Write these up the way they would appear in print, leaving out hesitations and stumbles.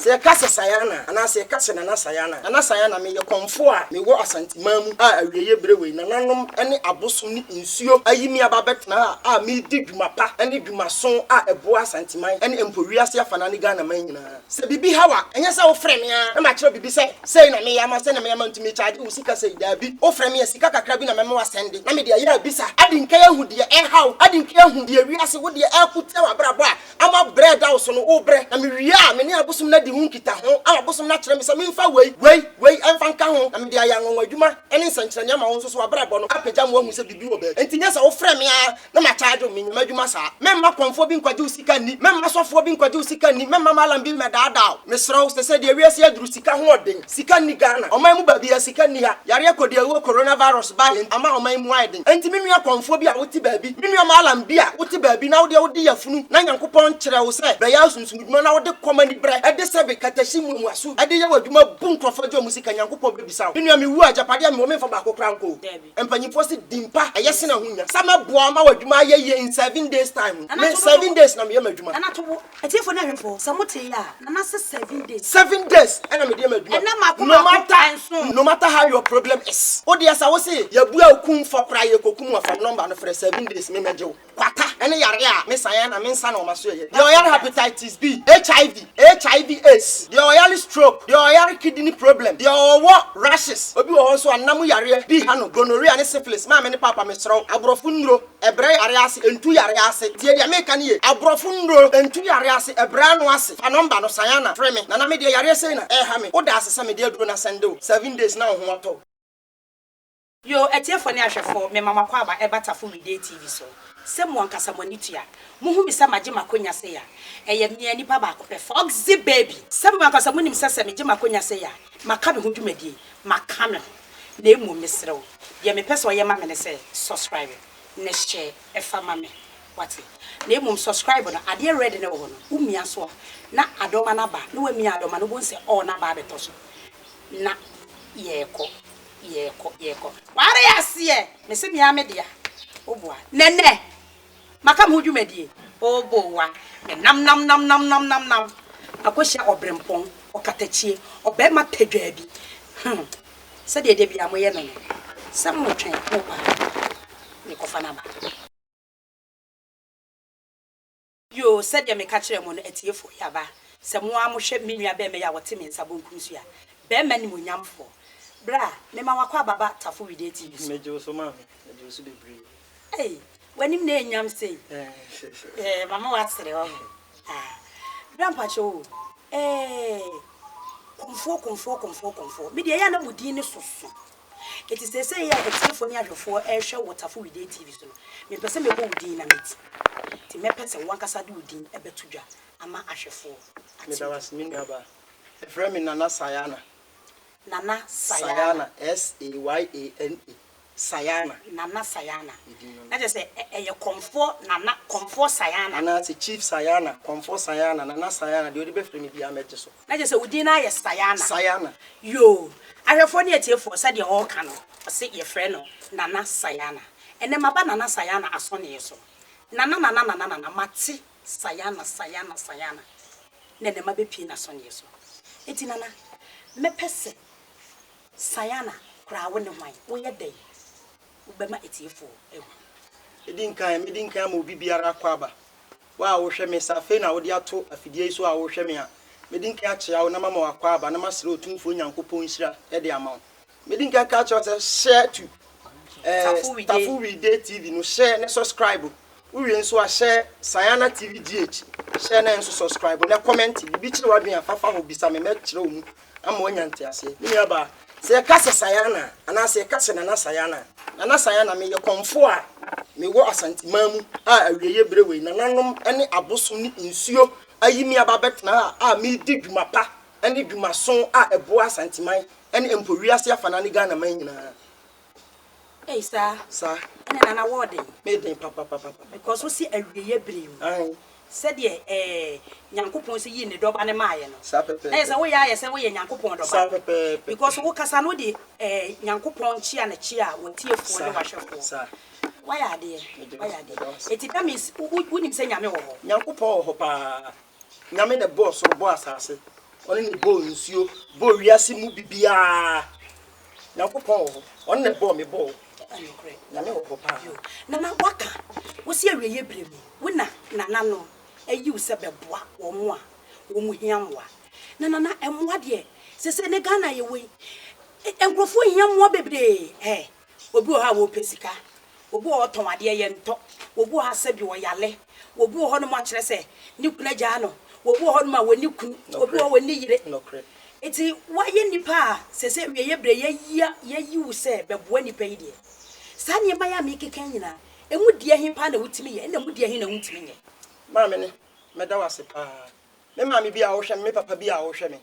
Se kase sayana ana se kase na sayana ana sayana me ye konfo a me wo asantimamu a awieye brewe nananom ene abosom ni nsuo ayimi ababetna a me di dwuma pa ene dwuma son a ebo asantiman ene empowiase afana ne Ghana man nyina se bibi hawa enye se wo frɛ me a ma kyerɛ bibi se sei na me yama se na me yama ntumi charge wo sika sei da bi wo frɛ me sika kakra bi na me wa sende na me de ya bisa adi nka ya hu de haw adi nka ya hu de wiase wo de akute wa brabo a ama bread house no wo bre na me wia me ne abosom na di hu kita ho a abosom na kyerɛ me se me mfa wei emfa nka ho na me de aya nwanwa adwuma ene nsankyerɛ nya ma wo nso so wa brabo no apagya mo hu se bibi wo ba enti nya se wo frɛ me a na ma charge me nyuma adwuma sa memma konfo bi nkwaje wo sika ni memma sofo bi nkwaje wo sika ni memma malam bi medada me srɛw se de wiase aduru sika ho ɔden sika ni Ghana ɔman mu ba bia sika ni ha yare akodi awo coronavirus ba ama ɔman mu aiden enti me nua konfo bi a wote ba bi me nua malam bi a wote ba bi na wo de wo de yafunu na Nyankopɔn kyerɛ wo se bɛya sunsunuduma na wo de komani brɛ ɛde sebe katashi mu asu ɛde yɛ wadwuma bu nkrɔfo jo musika Nyankopɔn bebisa me nua me wu agapade me wo me fa ba kokra nko empanyifo se dimpa ɛyɛ se na hunya sama boa ma wadwuma yɛ in 7 days time me 7 days na me yɛ madwuma ana to etifo na hwefo samote ya na se 7 days 7 days ɛna me de madwuma no matter how your problem is o de asa wo se yabu akum fo kra ye kokum wa fam number no for 7 days me meje kwata ɛne yare a me san na me nsa na o maso ye the oil hepatitis B HIV AIDS the oil stroke the oil kidney problem the oil rashes obi wo so anam yare bi ha no gonorrhea ne syphilis ma me ne papa me sro abrofo nro ebre yare ase entu yare ase tie dia me kan ye abrofo nro entu yare ase ebre no ase fa number no san na frɛ me na me de yare sei na ha me o da ase me de aduro na sendo 7 days na ho ato yo etiefo ne ahwefo me mama kwa aba ebatafo video TV so se mo ankasa mo nitua mo hu mi se maje makonya se ya eye me nipa ba ko pe foxy baby se mo ankasa mo nim se me je makonya se ya maka me ho dwumadie maka me na emu mesrew ye me pese oye ma me ne se subscribe ne share e fa ma me wati na emu subscribe no ade ready ne wo no umia so na adoma na ba na wami adoma no bo se o na ba beto so na yeko ware ase me se mi amedea oboa nene maka mu dwumadie oboa nam akohia obrempon okatachie obema tadwa bi se de bia moye no se mo twen oba ni kofa na ba yo se de me ka kire mo no etiefo ya ba se mo amohwe minua be me ya wote me nsa bonkunsu ya be ma ni monyamfo bra me ma wakwa baba tafo video TV so meje so ma meje so bebre wanim na enyam sei mama watsere o grandpa cho konfo me de ya na mudin ne soso eti say ya etifo ni ahwefo ehwe wotafo video TV so me pese me bo udin na meti ti me pese wankasa de udin ebetudwa ama ahwefo me da was mi aba e frɛ me Nana Sayana Sayana SAYANA Sayana Nana Sayana na je say eye komfo Sayana ana se Chief Sayana komfo Sayana Nana Sayana de odi be frɛ me bia meje so na je say udin na ye Sayana yo ahwefo ne etiefo se de o ka no se ye frɛ no Nana Sayana ene maba Nana Sayana aso ne so nana mati Sayana nene mabe pi na so ne so eti nana me pese Sayana kra wo ne hwan wo ye dai wo be ma etiefo ehu medinkan ma obi biara kwaba wa wo hwe me safe na wo de ato afidie so a wo hwe me a medinkan akyea wo na mama wakwaba na masere otumfo Nyankopɔn nhira e de ama wo medinkan ka akyea share to Tafu Video TV no share ne subscribe wo wie nso a share Sayana TV DH share na nso subscribe na comment bibi kire wadwen afafa ho bisa me kire wo mu ama wanyante ase ni aba se kase Sayana ana se kase Nana Sayana me ye konfo a me wo asantimamu a awieye brewe nananom ene abosom ni nsuo ayimi ababetna a me di dwuma pa ene dwuma son a ebo asantiman ene empowiase afana ne Ghana man nyina sir ene nana word me den papa because we see awieye brewe said ye Nyankopɔn se yi ne doba ne maaye no na yesa wo ya yesa wo ye Nyankopɔn doba because wo kasa no de Nyankopɔn chia na chia wo tiefo ne wahwefo why are they eti ka means unim se nyame wo Nyankopɔn ho pa nyame de boss bo asase ɔno ne bɔ nsuo bɔ wiase mu bibia nyankopɔn ɔno ne bɔ me bɔ na me wo pa na waka wo se awieye bremu wo na no ayi wo se beboa wo mo a wo mu hiamwa na emwa de sese ne Ghana ye we enkrofo hiamwa bebre obi o ha wo pesika obi o ton ade ye nto obi o ha sabi wo yale obi o ho no mo akere se ni kuna gya no obi o ho no ma woni kunu obi o woni yire eti waye nipa sese awieye bre ye yi wo se beboa nipa yi de sani ma ya mi keke nyina emu die hin pa na wutimi ye na mu die hin na wutimi nye maame ne meda wase pa me maame bi a wo hwe me papa bi a wo hwe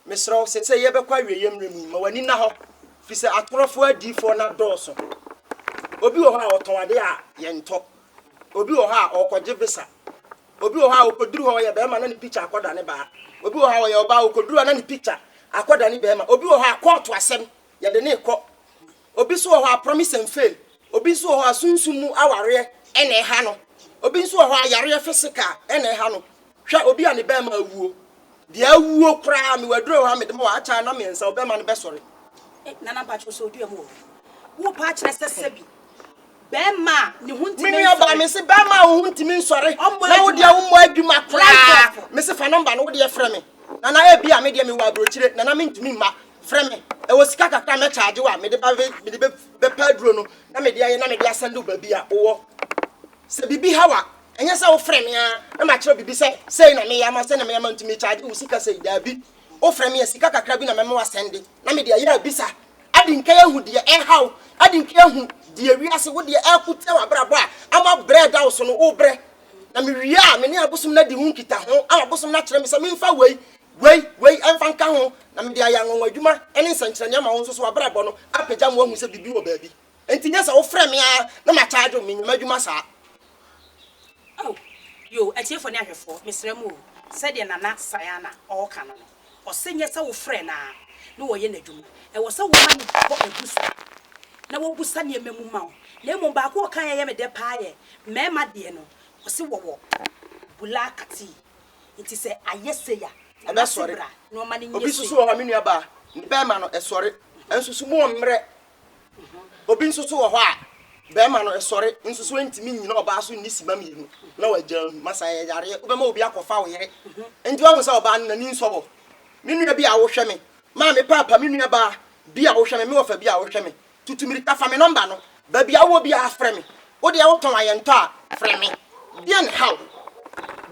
me sro se ye be kwa wieye mremu ma wani na ho fi se atorofo adifo na dooso obi wo ha otowade a ye nto obi wo ha okoje visa obi wo ha okoduru ho ye be ma na ni picture akoda ne ba obi wo ha wo ye oba okoduru na ni picture akoda ne be ma obi wo ha court asem ye de ne ko obi so ho a promise and fail obi so ho asunsumu aware ene ha no obi so ho ayare physical ene ha no hwa obi a ne be ma awuo de awuo kra me waduro ha me de mo acha na me nsa obe ma ne be sore nana pa cho so du am wo pa kire sesabi be ma ne huntimi me ba me se be ma wo huntimi nsore na wo de wo mo adwuma kra me se fa number no wo de frɛ me nana e bia me de me wa brochire nana me ntumi ma frɛ me e wo sika kakra me charge wa me de be padro no na me de aye na me de asend wo ba bia wo se bibi hawa enya sa wo frɛ me a na ma kyerɛ bibi sei na me ya ma se na me ya ma ntumi charge wo sika sei da bi wo frɛ me sika kakra bi na me wa send na me de aye abisa adi nka ya hu de e haw adi nka ya hu de wiase wo de e kuta wa brabo a ama bread house no wo bre na me wia me ne abosum na di hu kita ho abosum na kyerɛ me se me mfa wei amfa nka ho na me de aya ngonwa adwuma ene nsankyerɛ ma wo nso so abrabɔ no apagya mo ahu sɛ bibi wo baabi enti nya sa wo frɛ me a na ma charge me nyama adwuma saa yo atiefo ne ahwefo mesrɛ mu sɛ de nana sayana ɔka no ɔsɛnyɛ sɛ wo frɛ na wo yɛ n'adwuma ɛwɔ sɛ wo ma ne bɔ abusa na wo busa ne memu ma wo na emu ba ko kan yɛ me de paaye mema de no ɔse wo bula kati enti sɛ ayɛsɛ ya aba sɔre no ma ne nyɛ obi susu wɔ menu aba ne be ma no ɛsɔre ensusu mu omre obi nsusu wɔ hɔ a be ma no ɛsɔre nsusu ntimi nyina ɔba so ni sima mienu na wagya masa yare obema obi akɔfa wo yere enti wa wo sɛ ɔba na ni nsɔbɔ menu bi a wo hwɛ me ma me papa menu aba bi a wo hwɛ me wo fa bi a wo hwɛ me tutumiri ta fa me number no ba bi a wo bi a frɛ me wo de wo ton ayento a frɛ me bien how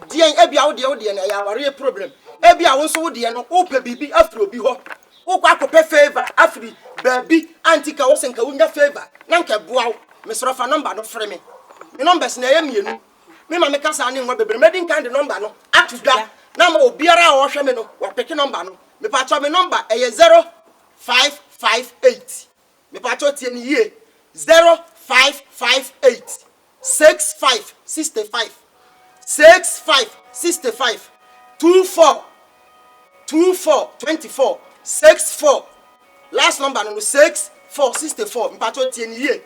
dien e bi a wo de na ya ware problem e bi a wo so wo de no wo pa bibi afro bi ho wo kwa akopɛ favor afri baabi antika wo senka wo nya favor na nka boa wo me soro fa number no frɛ me me numbers na ya mienu me ma me kasa ne nwa bebre me din kan de number no atudwa na ma obiara a wo hwɛ me no wo peke number no me pa cho me number e 0558 me pa cho tie ni ye 0558 6565 6565 24 64 last number no 6464 me pa cho tie ni ye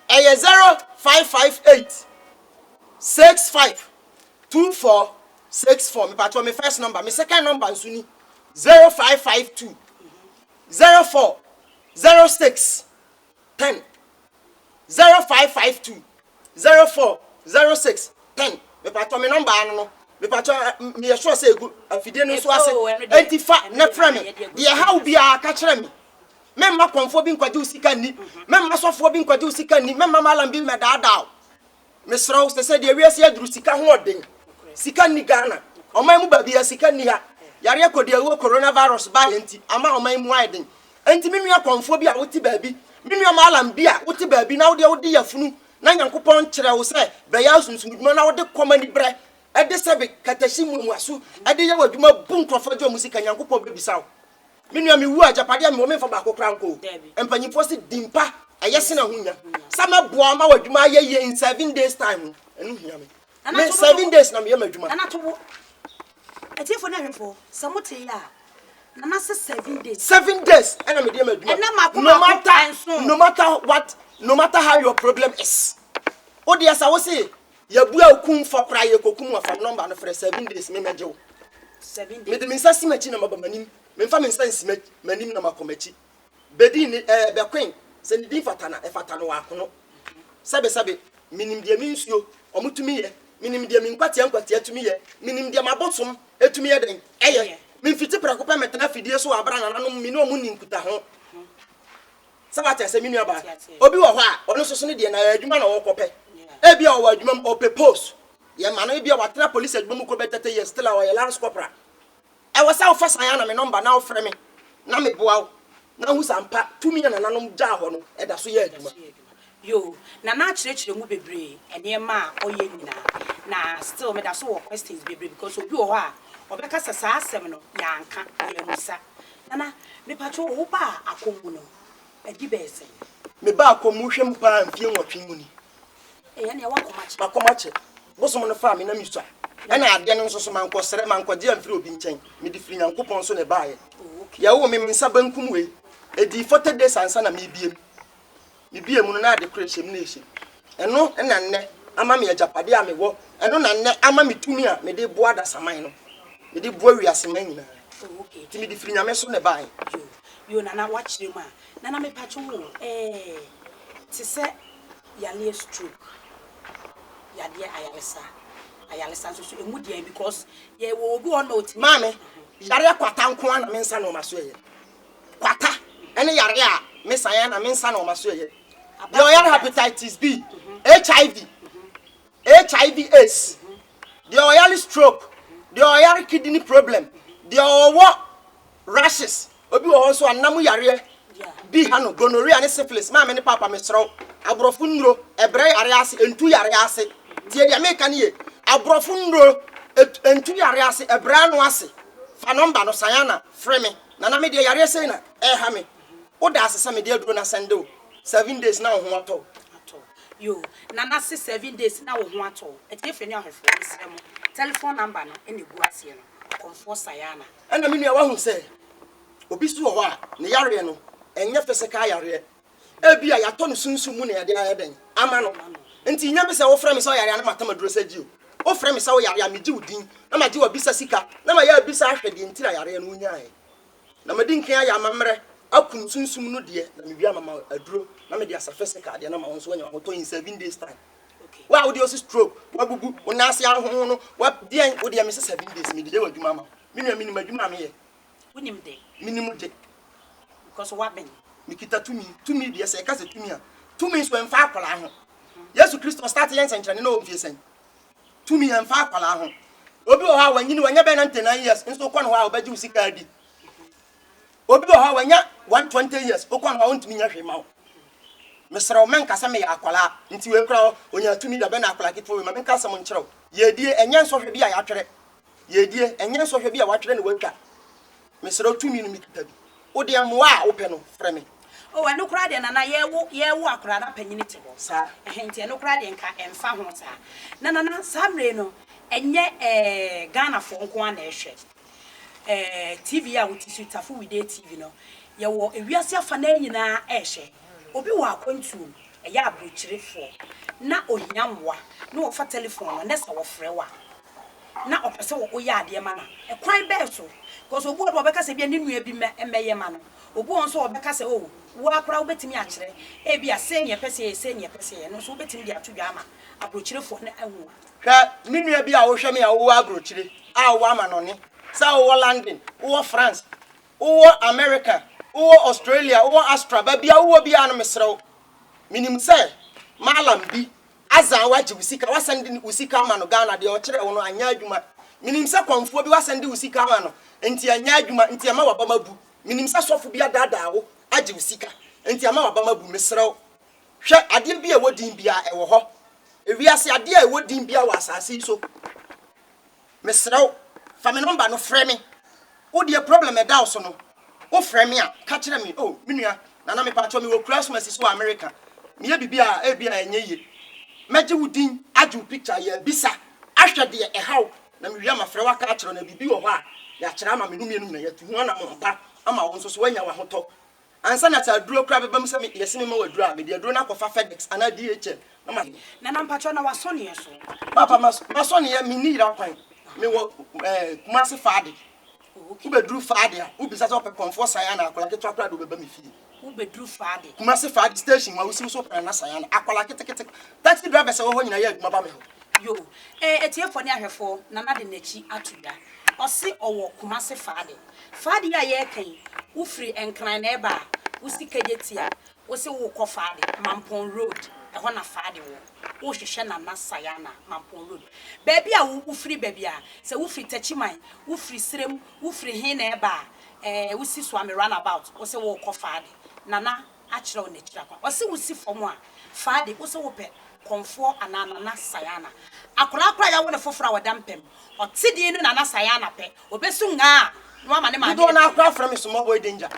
e 0558 65 24 64 me pa cho me first number me second number nsuni 0552 04 06 10 0552 04 06 10 me pato me number no me pato me sure say egu afide no so ase entifa na fra me de how bia ka kire me memma konfo bi nkwaje usika ni memma sofo bi nkwaje usika ni memma malam bi medada me sro se de wiase aduru sika ho oden sika ni Ghana oman mu ba bia sika ni ha yare akodi awo coronavirus ba enti ama oman mu aiden enti me nua konfo bi a woti baabi me nua malam bi a woti baabi na wo de yafunu na nyankopon kire wo se be ya sunsun na wo de komani bre e de sebe katashi mu asu e de ya wadwuma bu nkrofo jo musika nyankopon be bisawo me nua me wu ajapade me wo me fa ba kokra nko empanyifo se dimpa ayese na hunya sama boa ma wadwuma ye in 7 days time enu hia me 7 days na me ya madwuma ana to etiefo na hwefo samote ya nana se 7 days 7 days ena me de madwuma no matter how your problem is odia sa wo say ya bu akum for kra ye kokum of number no for 7 days me meje wo 7 days. Me de mensa simachi na mabamanim. Me fa mensa simanim na makomachi. Bedi ni be queen. Se ni din fatana e fatana wa kono. Sabe minim dia minsuo omutumi ye. Minim dia minkwati atumi ye. Minim dia mabosom etumi ye den. Eye. Minfiti prakopa metena fidie so abra nananom mini omu ninkuta ho. Sabata se minu aba. Obi wo ho a ono soso ne de na adwuma na wo kope. Ebia wo adwuma m opepose. Ye ma no ebia watena police adwuma mu ko betete ye still a ye lance corporal. E wo sa wo fa san ya na me number na wo frɛ me. Na me boa wo. Na hu sampa tumi na nananom ja ho no e da so ye adwuma. Yo, na chire mu bebre ene ma oye nyina. Na still me da so wo questions bebre because obi wo ho a obeka sasa asem no yanka ye musa. Nana me pacho wo ba akomu no. Edi bese. Me ba akomu hwem pa amfie nwotwe mu ni. E ne wakomache. Makomache. Bosom no fa me na misua. E na ade no nso so mankosere mankodi amfiri obi nchen. Me di firi Nyankopon so ne baaye. Ya wo me mensa bankum we. Edi 40 days ansa na me biem. Me biem no na ade kreshem na ehye. Eno na nne ama me agapade a me wo. Eno na nne ama me tumi a me de boa da saman no. Me de boa wiase man nyina. Okay. Ti me di firi Nyame so ne baaye. Yo nana wachire mu a. Nana me pacho wo ti se yale stroke. Yade ayalesa so emu dia because ye wo obi on no ti Mame, yare kwata nko ana mensa na omaso ye. Kwata, ene yare a mesanya na mensa na omaso ye. The oil hepatitis B, HIV, HIV AIDS, the oil stroke, the oil kidney problem, the oil rashes. Obi wo so anamu yare bi hano gonorrhea ne syphilis. Mame ne papa mesro abrofu nro ebre yare ase entu yare ase. Tie dia meka ne ye abrofu nro entu yare ase ebra no ase fa number no sayana frɛ me na me de yare ase na ha me oda asesa me de aduro na sende o 7 days na ho ato yo nana se 7 days na wo ho ato etefe ne ahwefo nsrɛ mo telephone number no ene gu ase no konfo sayana ɛna me nua wa hu sɛ obi su ho a ne yare no enye physical yare ebi a yato no sunsun mu na yade ayeden ama no nti nya me sɛ wo frɛ me sɛ yare na matam aduro sɛ gi o frɛ me sɛ wo yare a me gi udin na ma gi wa bisa sika na ma ya bisa ahwede ntira yare no nyae na ma din kan ya amamre akun sunsun no de na me wi amama aduro na me de asa physical de na ma won so nya ho to in 7 days time wa wo de o stroke wa gugu wo na ase ahon no wa de wo de me 7 days me de wa dwuma ma me nua minima dwuma me ye wonim de minimum de because what ben mikita tumi de se ka se tumi so emfa akwala ho Yesu Kristo start yen senchane na ofie sen tumi emfa akwala ho obi o ha wanyini wanya be na 9 years nso kwa no ha obaji usika adi obi o ha wanya 120 years okwa no ha ontumi nya hwe ma wo mesra o men kasa me akwala nti we kra onya tumi da be na akwala kitwo we ma men kasa mo nkyerɛw yedie enye nso hwe bi a yatwere yedie enye nso hwe bi a watwere ne wantwa mesra tumi no mikita bi odi amwa a ope no frɛ me o we no kra de nana ye wo akra na panyini te ho sa ehenti no kra de nka emfa ho sa nana samre no enye Ghana fo nko ana ehwe TV a wuti sutafu we dey TV no ye wo ewiase afa na nyina ehwe obi wo akwantu eya abrochirefo na ohiamwa na wo fa telephone no na sa wo frɛ wa na opese wo ya ade ma na ekwan be so because obu obo beka se bia ne nua bi meye ma no obu on so obeka se o wo akora wo betimi a kyerɛ e bia se nye pese no so wo betimi dia atodwa ama abrochirefo na awu hwa ne nua bi a wo hwɛ me a wo abrochire a wo ama no ne sa wo London wo France wo America wo Australia wo Astra ba bia wo bia no mesrew minim sɛ malam bi azan waji usika wasandi usika ama no Ghana de o kyerɛ wo no anya adwuma minim sɛ konfo bi wasandi usika ama no enti anya adwuma enti ama waba mabu minim sɛ sɔfo bi adaadaa wo agi usika enti ama waba mabu mesrew hwɛ ade bi a wodin bia ɛwɔ hɔ ewiase ade a wodin bia wɔ asase so mesrew fa me number no frɛ me wo de problem e da so no wo frɛ me a ka kyerɛ me oh menua na me pa cho me wo Christmas so America me ye bibia e bia enye ye meje wudin aju picture ye bisa ahwɛ de e haw na me wi ama frɛ wa ka kyerɛ na bibi wɔ hɔ a ya kyerɛ ama me numienu na yatu ho na mo mpa ama wo nso so wanya wa hotɔ ansa na ta duro kra beba me sɛ me yesi me ma waduro a me de aduro na akɔfa FedEx ana DHL na ma na mpacho na wasɔne so papa ma sɔne ye me ni ira kwan me wo Kumasi Fadi. Who be drew Fadi, who be such a comfort Sayana, like a chocolate will be me fee. Who be drew Fadi? Kumasi Fadi station, where we see so and Sayana, Aqualaki. Taxi drivers are when I hear Mabame. Yo, a tear for near her for Nana de Nechi Atuda, or see or Kumasi Fadi. Fadi a year came, who free and cry neighbor, who see Kayetia, who see walk off Fadi, Mampon Road. I want a Fadi wo hwehwe na Sayana Mampon Road baby a wo free baby a se wo free Tachiman wo free Srem wo free hin na eba wo si so am runabout wo se wo kɔ Fadi nana a kyerɛ wo na kyerɛ kwa wo se wo si fom a Fadi wo se wo pɛ konfo anana na Sayana akora ya wo ne fofora wo dampem ɔtedi no nana Sayana pɛ obesu nga no ama ne ma do na akora from small boy danger.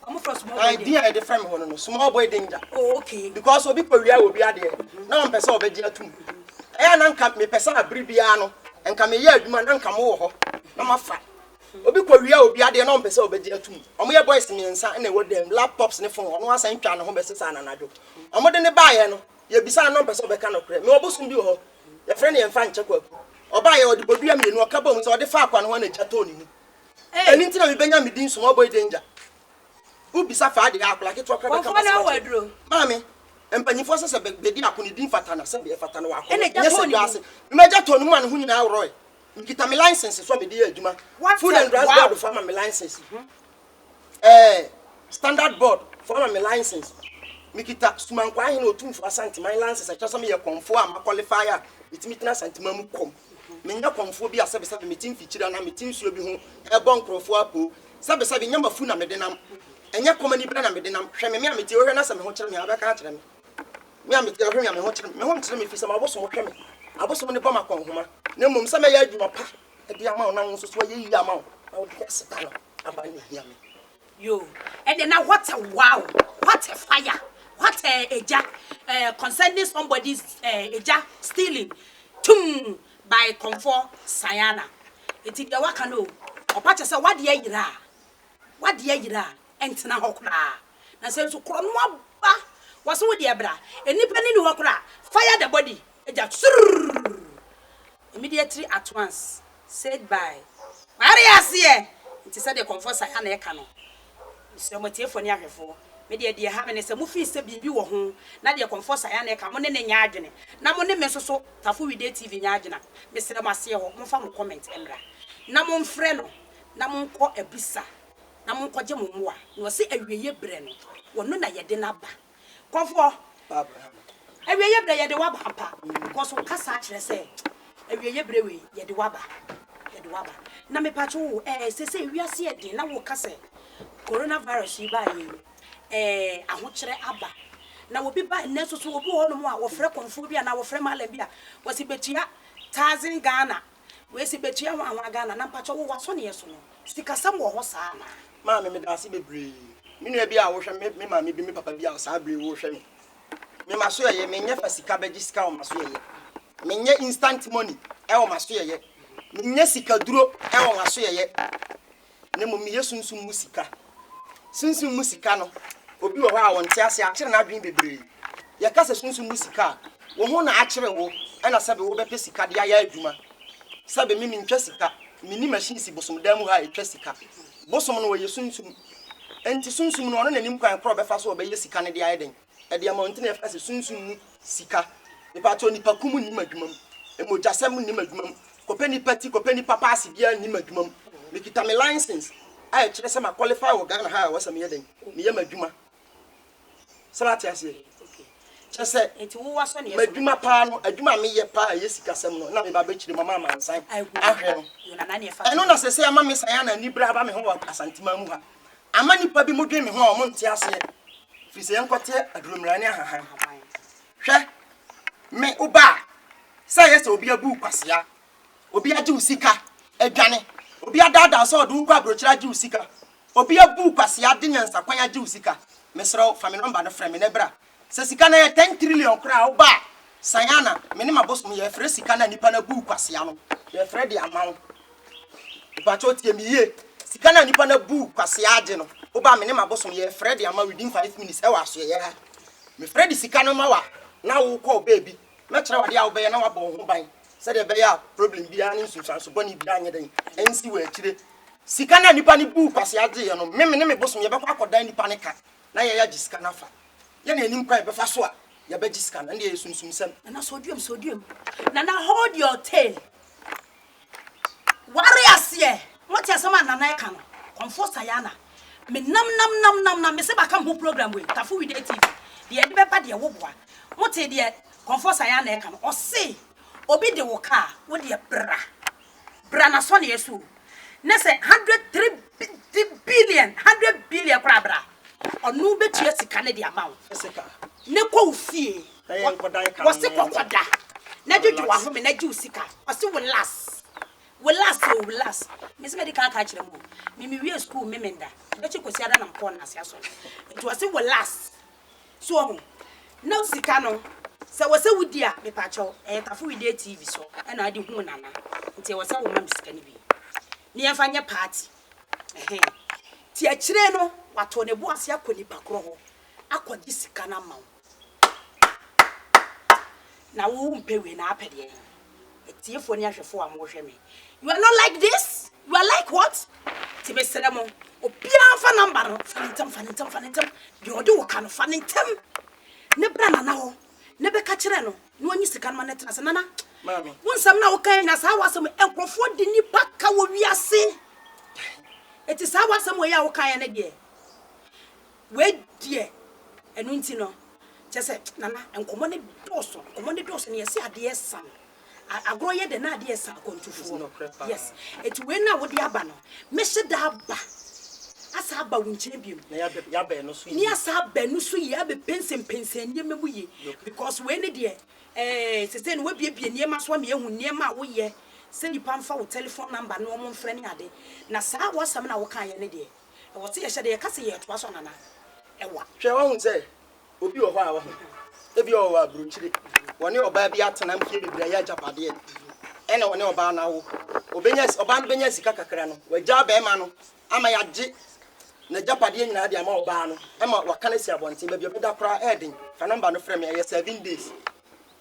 I'm from small boy. Idea the friend no small boy danger. Oh, okay. Because obi powia obi ade. Na on pese obeji atum. E na nka me pese abribia no. Nka me ye adwuma na nka mo wo ho. Na mafa. Obi powia obi ade na on pese obeji atum. Omo ye boys ni nsa na e wodem laptops ne phone. Ono asan twa ne ho besesa na nado. Omo de ne baaye no. Ye bisa na on pese obeka no kre. Me obosum bi ho. Ye friend ye mfa nche kwaku. Oba ye odi bodua mienu okaba mu se odi fa akwa no ho na chato ni ni. Eni ntina me benya me din small boy danger. Ubisa Fadi akula ke to akra ka wadro mami empanyifo se bedi akuni din fatana se be fatana wa akọ yes ase meja to no man hu nyina awro nkita me license so be di adwuma food and drugs board for my license standard board for my license mikita sumankwa hin otumfo asante my license a kyesa me ye konfo am qualifier itimi tina santima mu kom menya konfo bi asebe sebe metin fichira na metin suo bi ho e bon krofo apo sebe sebe nyama fu na medenam enya komani bra na medenam hwe me ameti ohwe na se me ho kyere me abeka kyere me ameti ohwe me ho kyere me fi se ma boso mo hwe me aboso ne ba makonhoma na mum se me ya adwuma pa e dia ma ona nso so ye yi ama o na wo de se ta no abani hia me yo and then now what a wow what a fire what a jack concerning somebody's jack stealing by comfort Sayana it is the waka no opa che se what dey yira entina hokra na se so kro no aba was wo dey bra enipa ni hokra fire the body eja immediately at once said by Marias here it is said the comfort Sayana e ka no so motiefo ni ahwefo me de ha me ne se mu fi se bibi wo ho na de comfort Sayana e ka mo ne nya adwene na mo ne me so Tafu Video TV nya adwena me sere mase ho mo fa mo comment emra na mo mfre no na mo nko abisa na mo nko je mo mo a no se awieye bre no wono na yede na ba konfo awieye bre yede wa ba pa because wo kasa kire se awieye bre we yede wa ba na me pa cho se wiase yede na wo kasa coronavirus yi ba yi ahokire aba na wo bi ba ne so wo bi ho no mo a wo frɛ konfo bi na wo frɛ malam bi a wo si betua 1000 Ghana we si betua wa Ghana na mpacho wo waso ne yeso no sika sam wo ho saa na ma me da se bebre me nua bi a wo hwɛ me ma me bi me papa bi a saa bre wo hwɛ me ma so ye me nya fa sika be sika o ma so ye me nya instant money e o ma so ye me nya sika duro e o ma so ye ne mo me yesunsun mu sika sunsun mu sika no obi wo ha won te ase a kire na adwen bebre ye ka se sunsun mu sika wo ho na a kire wo e na sabe wo be pe sika de aya adwuma sabe me ntwa sika mini machine si bosom da mu ha etwa sika bosom no wo ye sunsun enti sunsun no no nanim kwan kro be fa so wo be ye sika ne de aya den e de amount na fa se sunsun mu sika e pa to nipa kumu ni madwuma e moja sem ni madwuma kopeni party kopeni papa ase bia ni madwuma me kita me license I kire se ma qualify wo Ghana ha wo se me yeden me ye madwuma sabati ase kire se enti wo waso ne madwuma pa no adwuma me ye pa ye sika sem no na me ba ba kire mama mansan ahwe no na ne fa eno na se ama me Sayana ni bra ba me ho wa asantima mu ha ama nipa bi modwen me ho a mo nte ase fi se enkote adurumrane ahahan hwe me uba say yes obi abu kwasea obi age usika adwane obi adada so do kwa brochira age usika obi abu kwasea de nyansa kwan age usika mesro family number no frame ne bra se sika na 10 trillion kra uba Sayana me ne mabosom ye frɛ sika na nipa na bu kwasea no ye frɛ de amawo ipa chotie mi ye sika na nipa na bu kwasea age no uba me ne mabosom ye frɛ de amawo within 5 minutes e wa so ye ha me frɛ de sika no ma wa na wo call baby me kire wade a wo be na wa bo ho ban said the bear problem behind instance so bonny behind den ensi we akire sika na nipa ni bu kwase ade ye no me bosom ye bekwa akodan nipa ne ka na ye ya gisika na fa ye na enim kwa be fa so a ye be gisika na ye sunsum sem na sodium nana hold your tail warriors ye what ya sama nana e ka no comfort sayana me nam me se ba kam ho program we tafu with TV de e be ba de wo boa mote de comfort sayana e ka no o se obi de wo ka wo de bra na so na yesu na say 100 billion kra bra onu betua sika ne de amount sika ne ko fie na ye nkodan ka wo se kokoda na juju wa ho me na ju sika wo se we last me se medical ka kire mo me we school me menda e chi kosi ada na mpo na ase aso it was we last so ho na sika no se wo se wudi a me pa cho tafu we TV so e na ade hu nana nti wo se wo ma sika ni bi ni enfa nye party ti a kire no wato ne bo ase akoni pakro ho akodi sika na ma na wo mpewe na apede etiefo ni ahwefo a mo hwe me you are not like this you are like what ti be seremo obia fa number no fanintem de odo wo kan fanintem ne bra na ho ne be ka kire no no anyi sika no na tena se nana mami wonsam na wo kan na sa wasam enkrofo de ni paka wo wiase eti sa wasam wo ya wo kan ne de we die enu nti no chese nana enkomo ne doso ne yesi ade san agro ye de na ade san kontufu yes eti we na wo de aba no me hye da aba asa aba wo nkyene biem na ya be no so ni asa aba no so ye abe pensen nie memu ye because we ne de sese no we bie nie ma so me ehu nie ma wo ye se ni pamfa wo telephone number no mo mfre ne ade na sa wasam na wo kan ye ne de wo se ye hye de ye kase ye to so nana ewa hwe wa hu se obi wo ho a wo ebi wo wa bruchire woni oba bi atena mfie bebira ya japade ene woni oba na wo obenya oba no benya sika kakra no wagya ba ema no ama yaje na japade nyina de ama oba no ema wakana si abonten ba bi obeda kra eden fa number no frame ye 7 days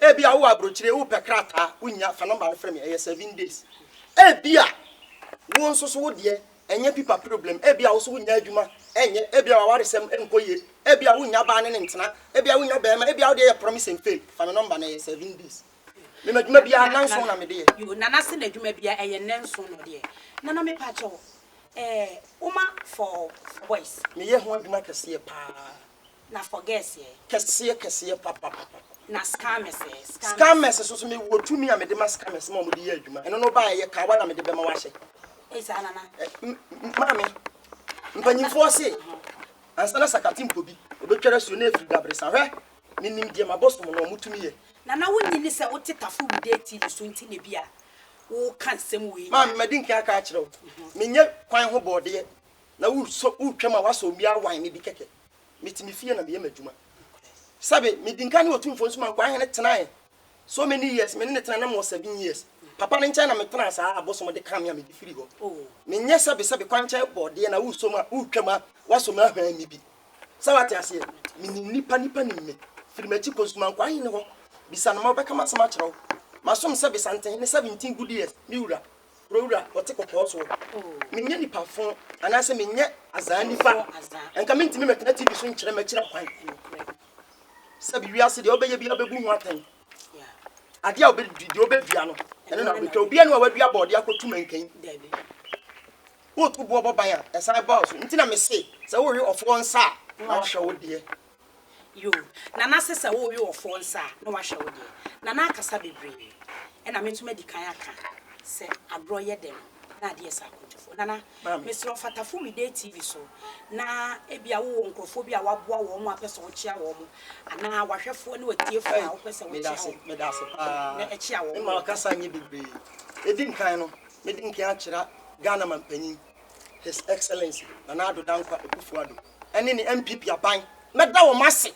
ebi a wo abrochire wo pekrata unya fa number no frame ye 7 days ebi a wo nso so wo de enye pipa problem ebi a wo so unya adwuma enye ebi a waresem enkoye ebi a unya ba ne ntena ebi a unya ba ema ebi a wo de promise and fail fa number na ye 7 days me madwuma bia nanso na me de yo nana se na adwuma bia eye nanso no de nana me pa cho uma for boys me ye ho adwuma kese pa na for girls ye kese papa na scammers so me wotumi a me de scammers ma mo de ye adwuma eno no ba ye ka wa na me de be ma wa hye esa nana mami mpanyimfo se ansana sakati mpobi obetwara suo na efiri dabresa hwe minim die ma bosom no mutumi ye nana wonni ni se wote tafu bideti ni so nti ne bia wo kan sem we mami madinki aka akire menye kwan ho bode na wo twam a waso mi awan me bi keke mitimi fie na me ye madwuma sabe midinka ni otumfo nsuma kwa hene tenae so many years me ne tena na mo 7 years papa ne nkyɛn na me tena saa abosom de kam ya me difiri ho me nyɛ sabe kwan nkyɛn bɔde na wusoma wutwama wasoma ahwan mi bi sawate ase me nipa ni me firi machi konsuma kwa hene ho bisa no ma bɛka masama kyerɛw masom sabe santen ne 17 good years mi wura rowura wote kokɔ so me nyɛ nipa fon anase me nyɛ azan nipa enka me ntimi metena TV so nkyerɛ makyira kwan sabe wiase de obeye bia bebu hu atan ade a obedua no ene na betwa obia no wadua bode akotu mankan dabi wo tu bo boban a esan ba so ntina me se se wo we ofo nsa na hwe wo de yo nana se wo we ofo nsa na wa hwe wo de nana akasa bebre ena me ntuma di kan aka se agro ye dem na ade esa akotufo nana me sro fatafo mi de TV so na ebia wo nkrofo bia waboa wo mo apese wo chia wo mo ana wahwefo ne watiefo a wo pese wo chia me da se pa na chia wo ma akasa nye bebre edi nkan no me di nkan akira Ghana mampanyin His Excellency Nana Addo Dankwa Akufo-Addo ene ni MPP aban me da wo mase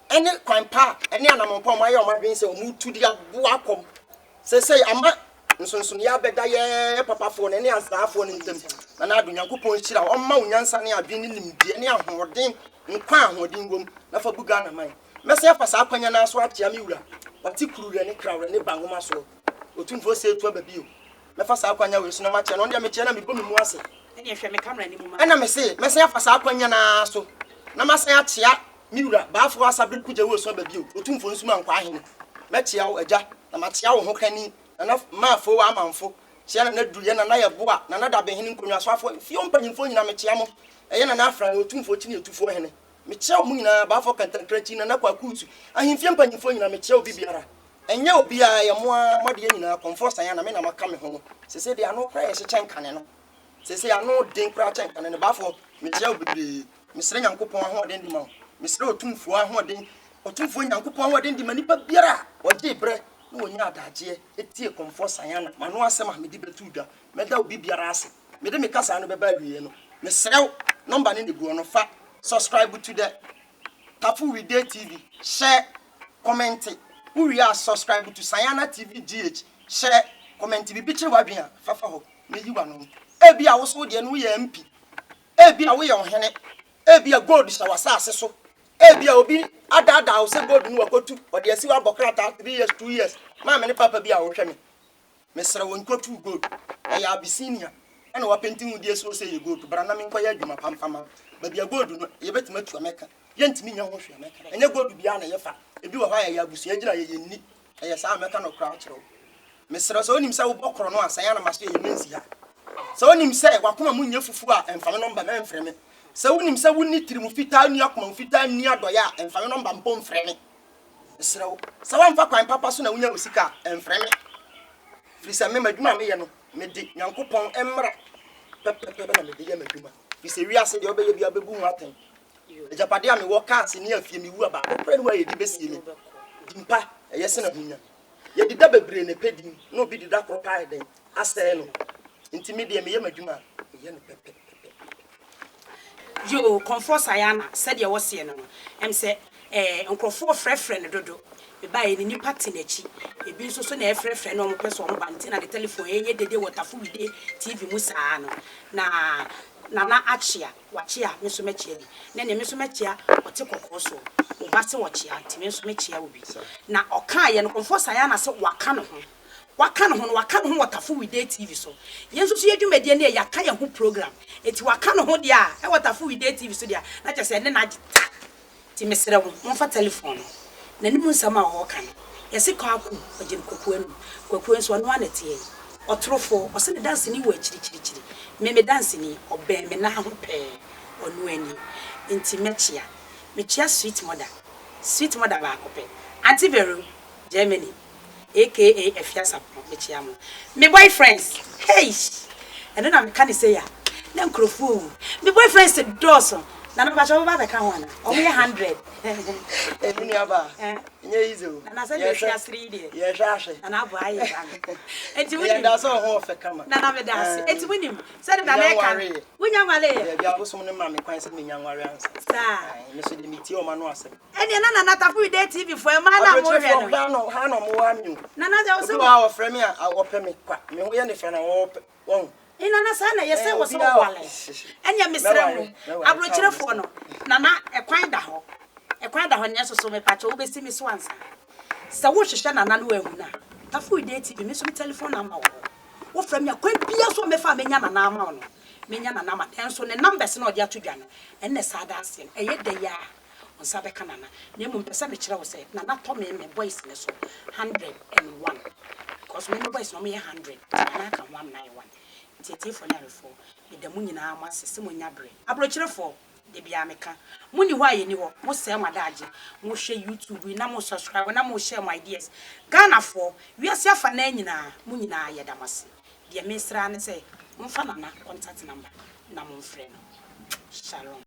ene kwan pa ene anamompa mo aye o madwen se o mu tudi aboa akom se ama nsonson ya beda ye papa fo ne ansafo ne ntem Nana Addo Nyankopon hira o ma unyansa ne adwen ne nimdie ne ahoden nkwa ahoden wom na fa bu Ghana man me se fa sa akwanya na so atia me wura wati kurure ne krawre ne bangoma so otumfo se etu ababio me fa sa akwanya we so na ma che no ndia me che na me bo me mu ase ene ehwe me camera ni mu ma ena me se afa sa akwanya na so na ma se achia miura baafo asabe kuje we so ababio otumfo nsuma nkwa ahene me chia wo agya na ma chia wo ho kani na ma fo wa amanfo chia na duye na ye boa na da be hene nkonwa so afo fio mpanyimfo nyina me chia mo eye na afra otumfo chi ne etufo hene me chia wo nyina baafo kantankrachi na kwa kusu ahimfie mpanyimfo nyina me chia obi biara enye obi a ye moa made nyina comfort san ya na me na maka me ho sese de ano kra ye hye kane no sese ano den kra chen kane ne baafo me chia obi mesre nyankopon ahoden di ma mesre otumfo ahoden otumfo nyankopon ahoden di ma nipa biara oje bre no onya adaje etie comfort san ya na mano asema me di betu dwa me da obi biara ase me de me kasa no beba awie no mesre number ne gu no fa subscribe to the Tafu Video TV share comment we are subscribe to Sayana TV GH share comment bi picture wa bia fafa ho me yiwa no e bia wo so de no ye MP e bia wo ye ohene e bia gold sha wasase so e bia obi adada wo se gold no wakotu o de asi wa bokrata 3 years 2 years ma me ne papa bia wo hwe me sra won kotu gold e ya Abyssinia ana wa painting die so say gold bra na me nkoya adwuma pamfama ba bia gold no ye betima tu ameka yentimi nya ho hwe ameka enye gold bia na ye fa ebi wo ha ya Abyssinia gina ye yenni e sa ameka no kra kire wo mesra so onim se wo bokro no asanya na maso ye mensi ha so onim se wakoma mu nya fufu a emfa me number me mfre me so onim se wonni tiri mu fita anu akoma mu fita ani adoya emfa me number mpo mfre me mesra wo so wamfa kwan papa so na wunya osika emfre me frisa me madwuma me ye no me di nyankopon emra pepepe na me di ye madwuma fise wi ase de obeye bia bebu hu aten ejapade a me wo cars ni afie me wu aba opre no ye di besie me dimpa eye se na hunya ye di da bebre ne pedi no bi di da kropa den asere no ntimi de me ye madwuma ye no pepe yo comfort Sayana said ye was ye no em se nkrofo frefre ne dodo be bae ni nipa tenachi ebi nso so na efrefre no mo peso mo bante na the telephone ye dede Tafu Video TV musa no na achia wachia meso mechia bi na ne meso mechia ote kokoso o base wachia ntime meso mechia obi na oka ye no comfort Sayana se waka no ho Tafu Video TV so yenso so yedwumade ne ya ka ye ho program eti waka no ho dia e Tafu Video TV so dia na chese ne na agita ti mesere wo mo fa telephone na ni mu nsama ho kan yesi ka aku ogin kokuan so no anete otrofo o se dance ni wo chiri me dance ni obe me na ho pe onu ani nti mechia sweet mother ba akope Auntie Vero Germany aka Efiasapo mechia mo me boyfriends hey and then am kan say ya na nkrofo me boyfriends doso na no ba cho ba ka ho na o me 100 eni aba nye izo na say me share 3 dey ye hwahwe na abo ayi ban enti we da so ho fe kama na me dance enti winim say na na ka wunya nwale ya bia bosom ne ma me kwan se me nya nware ansa sa me so de miti o ma no ase eni na Tafu Video TV for ma na mo hwe no ha no mo wa nyu na je o se wa ofre me a wo pe me kwa me ho ye ne fe na wo ina na sa na yese wo so wale enya mesra mu abrochirefo no na ekwan da ho nya so me pacho wo besi mi so ansa sa wo hwehwe na no ahu na Tafu Video TV me so me telephone number wo fra me akwan bia so me fa menya na ama no menya na ama enso ne numbers na odi atodwa no enne sa da ase eye da ya onsa be kana na mu pesa me kire wo se na to me boys ne so 101 because me boys no me 100 na ka 191 tete for na refo me da mu nyina ama sese mo nyabre abrochirefo de bia meka muni ho ayeni ho mo se madaje mo hwe YouTube na mo subscribe na mo share my ideas Ghana for we ase afa na nyina mo nyina yedamase de mesra ne se mo fa na contact number na mo mfre no shalom